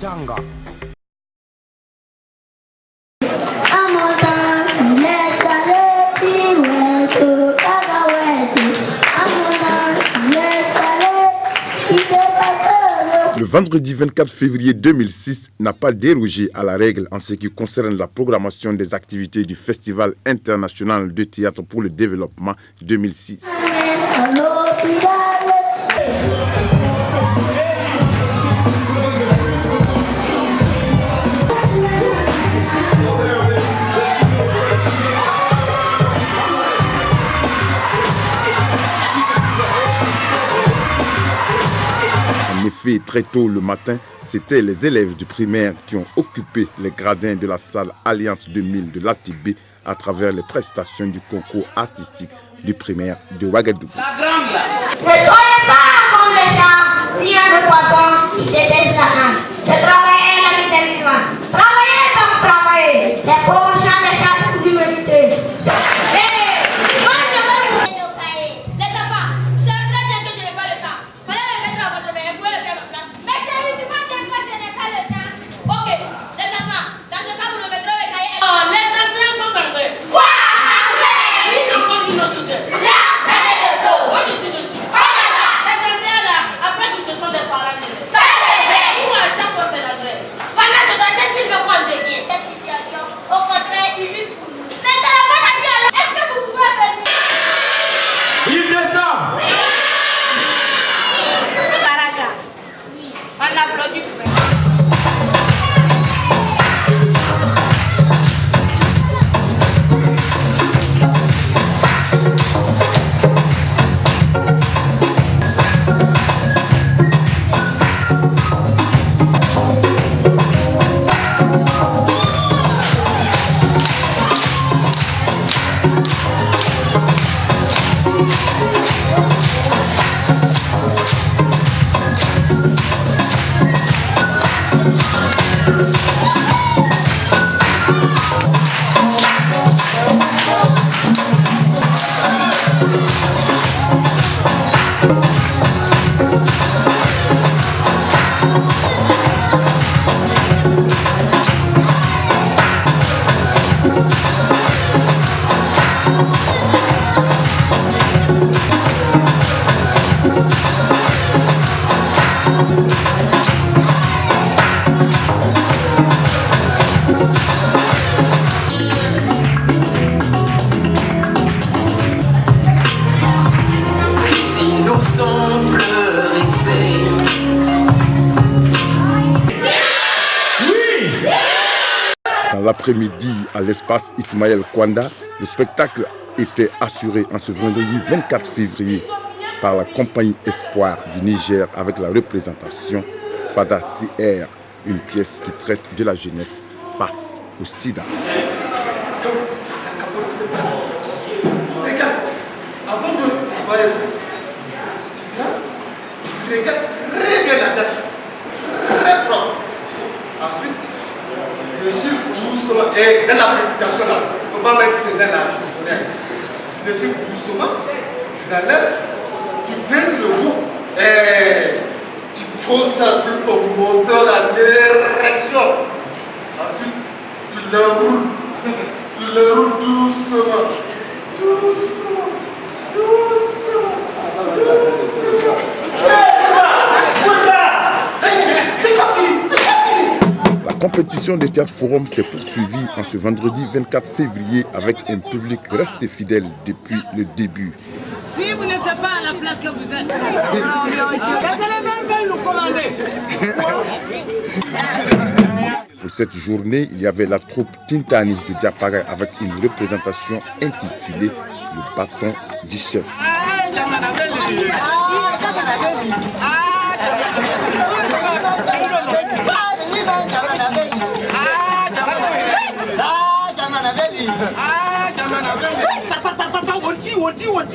Janga. Le vendredi 24 février 2006 n'a pas dérogé à la règle en ce qui concerne la programmation des activités du Festival international de théâtre pour le développement 2006. En effet, très tôt le matin, c'étaient les élèves du primaire qui ont occupé les gradins de la salle Alliance 2000 de l'ATB à travers les prestations du concours artistique du primaire de Ouagadougou. Ne soyez pas comme les gens, rien de poisson qui détestent la nage. De travailler la vie des vivants. Travaillez donc travaillez. Les pauvres gens des charges pour l'humanité. Les enfants, c'est très bien que je n'ai pas le temps. Fallait le mettre à votre main, vous pouvez le faire à ma place. Mais chérie, tu vas dire que je n'ai pas le temps. Ok, les enfants, dans ce cas, vous le mettrez les cahiers. Oh, les enseignants sont entrés. Quoi? Entrés? Encore une autre idée. Là, c'est le dos. Moi, je suis dessus. Comment ça? Ces enseignants-là, après que ce sont des parents d'élèves. Ça, c'est vrai. Pourquoi à chaque fois c'est la grève? Pendant ce temps, qu'est-ce qu'il veut qu'on devienne? Cette situation, au contraire, il lui pour nous. Mais ça n'a pas été alors. Est-ce que vous pouvez venir? Il descend. Baraka. On applaudit. Dans l'après-midi, à l'espace Ismaël Kwanda, le spectacle était assuré en ce vendredi 24 février par la compagnie Espoir du Niger avec la représentation Fada CR, une pièce qui traite de la jeunesse face au sida. Regarde, avant de travailler, tu regardes très bien la date, très propre. Ensuite, tu chiffres doucement, et dans la précipitation là, il ne faut pas mettre dans la journée. Tu chiffres doucement, tu l'enlèves, tu baisses le bout et tu poses ça sur ton moteur à l'érection. Ensuite, tu l'enroules. Tu l'enroules doucement. Doucement. Doucement. Doucement. C'est pas fini. C'est pas fini. La compétition de Théâtre Forum s'est poursuivie en ce vendredi 24 février avec un public resté fidèle depuis le début. Si vous n'êtes pas à la place que vous êtes, laissez-les nous commander. Pour cette journée, il y avait la troupe Tintani de Diapara avec une représentation intitulée Le bâton du chef.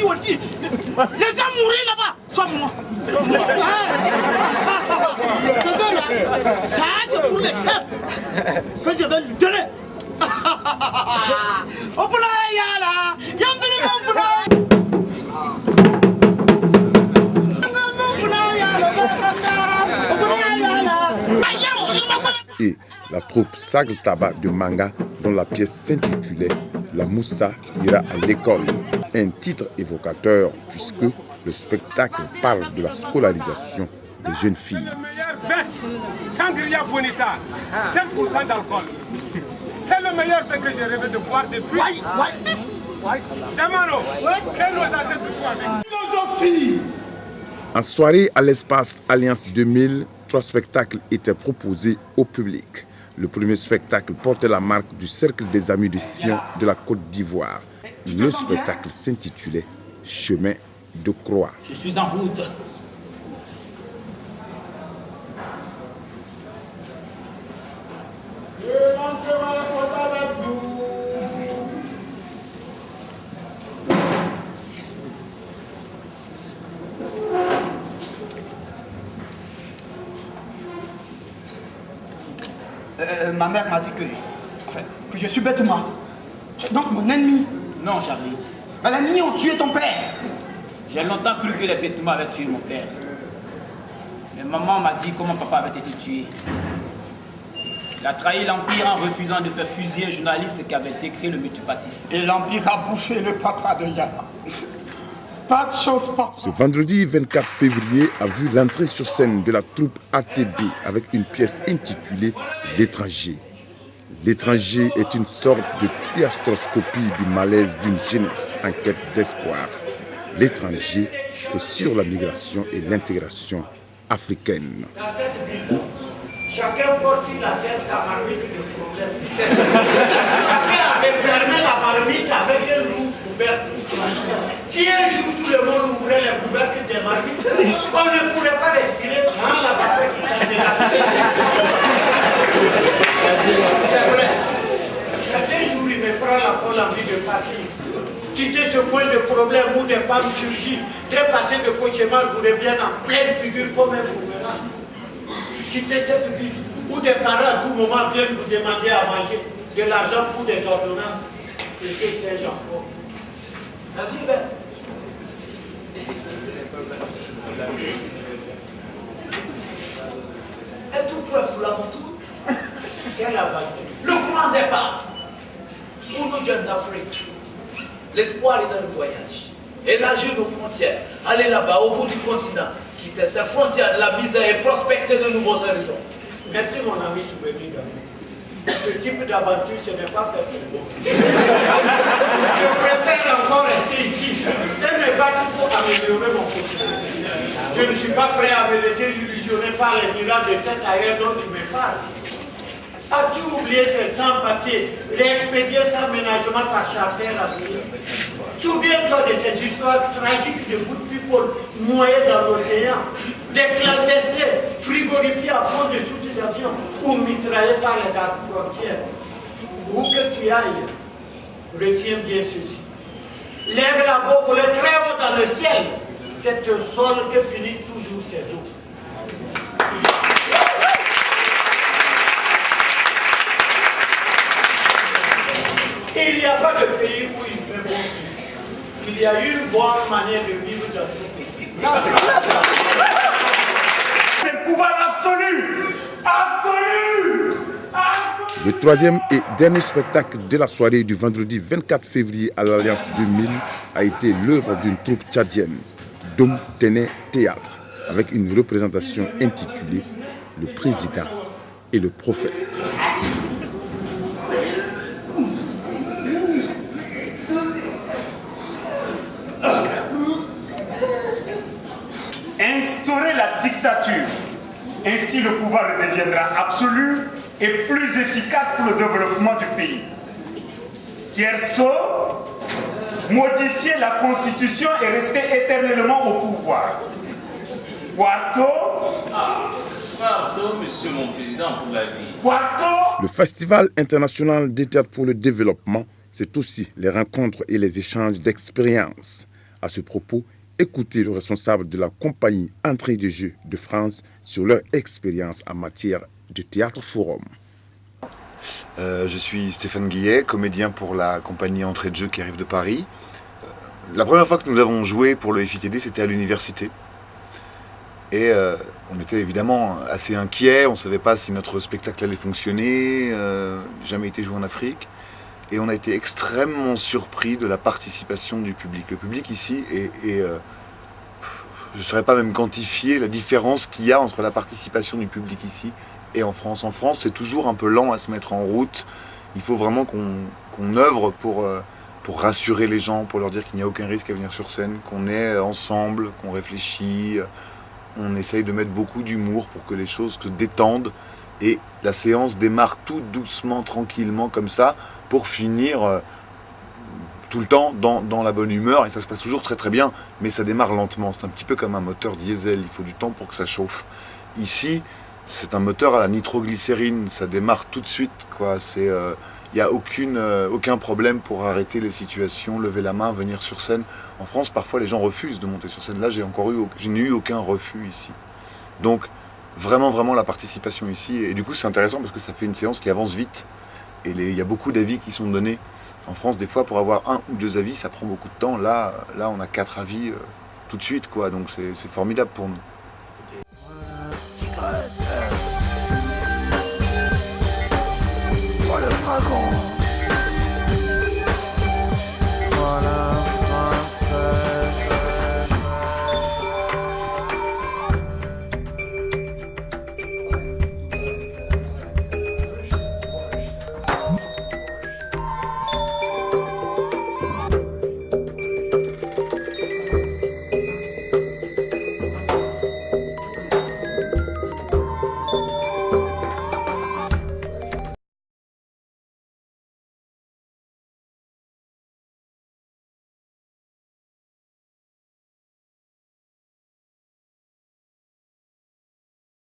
On dit. Les gens mourir là-bas. Sois-moi. Ça, c'est pour les chefs que je vais lui donner. troupe Sagle Tabac de Manga dont la pièce s'intitulait La Moussa ira à l'école. Un titre évocateur puisque le spectacle parle de la scolarisation des jeunes filles. Le meilleur vin, Sangria Bonita, 5% d'alcool. C'est le meilleur vin que j'ai rêvé de boire depuis. Demano, quel nos ancêtres soient philosophie. En soirée à l'espace Alliance 2000, 3 spectacles étaient proposés au public. Le premier spectacle portait la marque du Cercle des Amis de Sion de la Côte d'Ivoire. Le spectacle s'intitulait Chemin de Croix. Je suis en route. Ma mère m'a dit que je suis bêtement. Tu es donc mon ennemi. Non, Charlie. Mais les ennemis ont tué ton père. J'ai longtemps cru que les bêtements avaient tué mon père. Mais maman m'a dit comment papa avait été tué. Il a trahi l'Empire en refusant de faire fusiller un journaliste qui avait décrit le multipartisme. Et l'Empire a bouffé le papa de Yana. Pas de chose, pas. Ce vendredi 24 février a vu l'entrée sur scène de la troupe ATB avec une pièce intitulée L'étranger. L'étranger est une sorte de théatroscopie du malaise d'une jeunesse en quête d'espoir. L'étranger, c'est sur la migration et l'intégration africaine. Dans cette ville, chacun porte sur la tête sa marmite de problème. Chacun a refermé la marmite avec un loup couvert. Si un jour tout le monde ouvrait les couvercles des marmites, on ne pourrait pas respirer dans la vapeur qui s'en dégage. C'est vrai. Certains jours, il me prend la folle envie de partir. Quitter ce point de problème où des femmes surgissent, des passés de cauchemar vous reviennent en pleine figure comme un boomerang. Quitter cette vie où des parents à tout moment viennent vous demander à manger, de l'argent pour des ordonnances. Et que sais-je encore. La vie est belle. Êtes-vous prêt pour l'aventure? Quelle aventure? Le grand départ pour nous jeunes d'Afrique. L'espoir est dans le voyage. Élargir nos frontières, aller là-bas au bout du continent, quitter ces frontières de la misère et prospecter de nouveaux horizons. Merci mon ami Souvenir d'Afrique. Ce type d'aventure, ce n'est pas fait pour moi. Je préfère encore rester ici et me battre pour améliorer mon quotidien. Je ne suis pas prêt à me laisser illusionner par les miracles de cet ailleurs dont tu me parles. As-tu oublié ces sans-papiers réexpédiés sans ménagement par charter à pied? Souviens-toi de ces histoires tragiques de good people noyés dans l'océan, des clandestins frigorifiés à fond de soutes d'avion ou mitraillés par les gardes frontières. Où que tu ailles, retiens bien ceci. L'aigle a beau voler très haut dans le ciel, c'est au sol que finissent toujours ses eaux. Il n'y a pas de pays où il fait bon vivre. Il y a une bonne manière de vivre dans tout pays. C'est le pouvoir absolu. Absolu. Le troisième et dernier spectacle de la soirée du vendredi 24 février à l'Alliance 2000 a été l'œuvre d'une troupe tchadienne, Dom Téné Théâtre, avec une représentation intitulée Le Président et le Prophète. Instaurer la dictature. Ainsi, le pouvoir deviendra absolu et plus efficace pour le développement du pays. Tierso, modifier la constitution et rester éternellement au pouvoir. Quarto, Pardon, monsieur mon président, pour la vie. Quarto, Le Festival international des théâtres pour le développement, c'est aussi les rencontres et les échanges d'expériences. À ce propos, écoutez le responsable de la compagnie Entrée de Jeux de France sur leur expérience en matière de théâtre forum. Je suis Stéphane Guillet, comédien pour la compagnie Entrée de Jeux qui arrive de Paris. La première fois que nous avons joué pour le FITD, c'était à l'université. Et on était évidemment assez inquiets, on ne savait pas si notre spectacle allait fonctionner, jamais été joué en Afrique. Et on a été extrêmement surpris de la participation du public. Le public ici je ne saurais pas même quantifier la différence qu'il y a entre la participation du public ici et en France. En France, c'est toujours un peu lent à se mettre en route. Il faut vraiment qu'on œuvre pour rassurer les gens, pour leur dire qu'il n'y a aucun risque à venir sur scène, qu'on est ensemble, qu'on réfléchit. On essaye de mettre beaucoup d'humour pour que les choses se détendent. Et la séance démarre tout doucement, tranquillement, comme ça, pour finir tout le temps dans la bonne humeur. Et ça se passe toujours très très bien, mais ça démarre lentement. C'est un petit peu comme un moteur diesel, il faut du temps pour que ça chauffe. Ici, c'est un moteur à la nitroglycérine, ça démarre tout de suite, quoi. Il n'y a aucun problème pour arrêter les situations, lever la main, venir sur scène. En France, parfois, les gens refusent de monter sur scène. Là, je n'ai eu aucun refus ici. Donc, vraiment la participation ici. Et du coup, c'est intéressant parce que ça fait une séance qui avance vite. Et il y a beaucoup d'avis qui sont donnés. En France, des fois, pour avoir 1 ou 2 avis, ça prend beaucoup de temps. Là on a 4 avis tout de suite, quoi. Donc, c'est formidable pour nous.